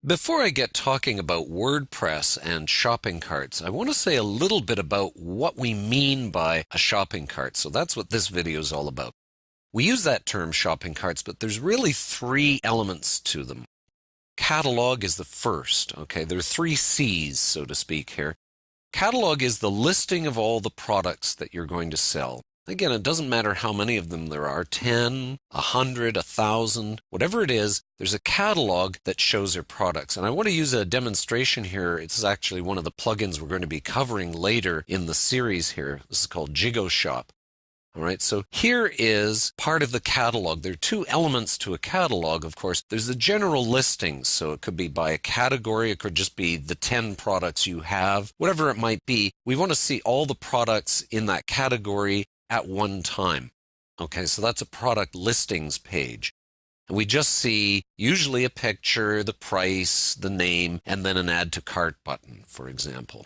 Before I get talking about WordPress and shopping carts, I want to say a little bit about what we mean by a shopping cart. So that's what this video is all about. We use that term shopping carts, but there's really three elements to them. Catalog is the first, okay? There are three C's, so to speak here. Catalog is the listing of all the products that you're going to sell. Again, it doesn't matter how many of them there are, 10, 100, 1,000, whatever it is, there's a catalog that shows your products. And I want to use a demonstration here. It's actually one of the plugins we're going to be covering later in the series here. This is called Jigoshop. All right, so here is part of the catalog. There are two elements to a catalog, of course. There's the general listings, so it could be by a category, it could just be the 10 products you have, whatever it might be. We want to see all the products in that category at one time. Okay, so that's a product listings page. And we just see usually a picture, the price, the name, and then an add to cart button, for example.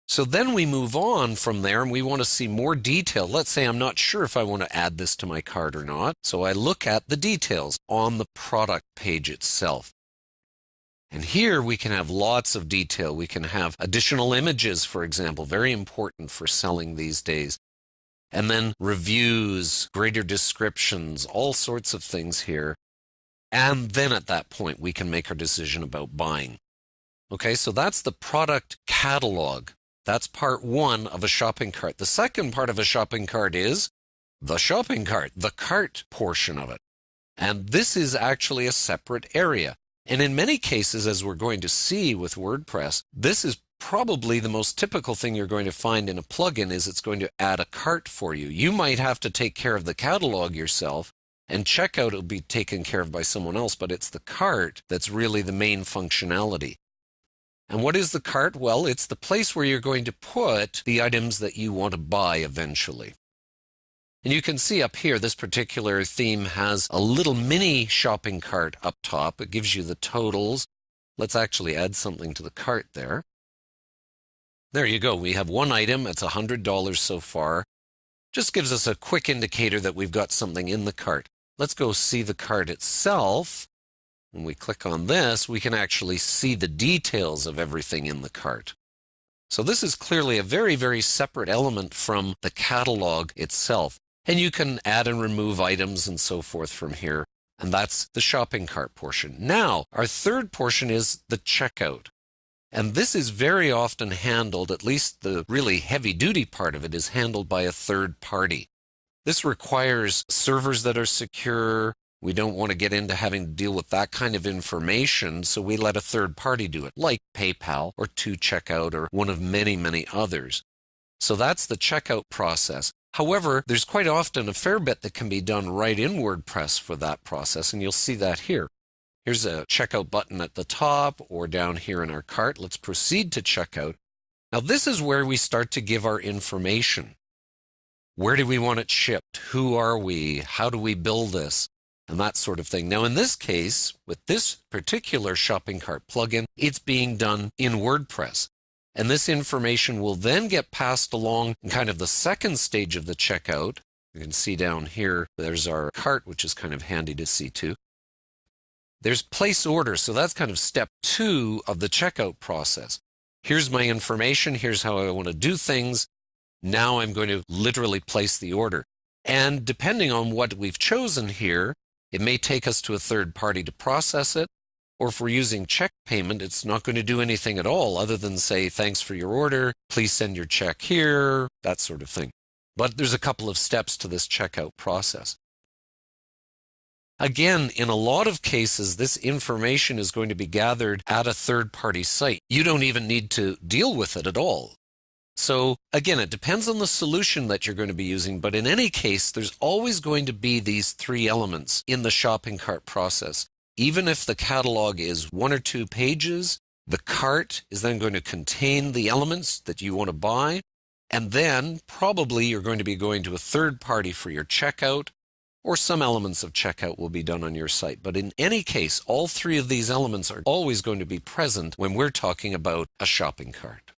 So then we move on from there and we want to see more detail. Let's say I'm not sure if I want to add this to my cart or not. So I look at the details on the product page itself. And here we can have lots of detail. We can have additional images, for example, very important for selling these days. And then reviews, greater descriptions, all sorts of things here. And then at that point, we can make our decision about buying. Okay, so that's the product catalog. That's part one of a shopping cart. The second part of a shopping cart is the shopping cart, the cart portion of it. And this is actually a separate area. And in many cases, as we're going to see with WordPress, this is probably the most typical thing you're going to find in a plugin is it's going to add a cart for you. You might have to take care of the catalog yourself, and checkout will be taken care of by someone else, but it's the cart that's really the main functionality. And what is the cart? Well, it's the place where you're going to put the items that you want to buy eventually. And you can see up here, this particular theme has a little mini shopping cart up top. It gives you the totals. Let's actually add something to the cart there. There you go. We have one item. It's $100 so far. Just gives us a quick indicator that we've got something in the cart. Let's go see the cart itself. When we click on this, we can actually see the details of everything in the cart. So this is clearly a very, very separate element from the catalog itself. And you can add and remove items and so forth from here. And that's the shopping cart portion. Now, our third portion is the checkout. And this is very often handled, at least the really heavy-duty part of it is handled by a third party. This requires servers that are secure. We don't want to get into having to deal with that kind of information, so we let a third party do it, like PayPal or 2Checkout or one of many, many others. So that's the checkout process. However, there's quite often a fair bit that can be done right in WordPress for that process, and you'll see that here. Here's a checkout button at the top or down here in our cart. Let's proceed to checkout. Now this is where we start to give our information. Where do we want it shipped? Who are we? How do we build this? And that sort of thing. Now in this case, with this particular shopping cart plugin, it's being done in WordPress. And this information will then get passed along in kind of the second stage of the checkout. You can see down here, there's our cart, which is kind of handy to see too. There's place orders, so that's kind of step 2 of the checkout process. Here's my information, here's how I want to do things. Now I'm going to literally place the order. And depending on what we've chosen here, it may take us to a third party to process it, or if we're using check payment, it's not going to do anything at all other than say, thanks for your order, please send your check here, that sort of thing. But there's a couple of steps to this checkout process. Again, in a lot of cases, this information is going to be gathered at a third-party site. You don't even need to deal with it at all. So again, it depends on the solution that you're going to be using, but in any case, there's always going to be these three elements in the shopping cart process. Even if the catalog is 1 or 2 pages, the cart is then going to contain the elements that you want to buy, and then probably you're going to be going to a third party for your checkout, or some elements of checkout will be done on your site. But in any case, all three of these elements are always going to be present when we're talking about a shopping cart.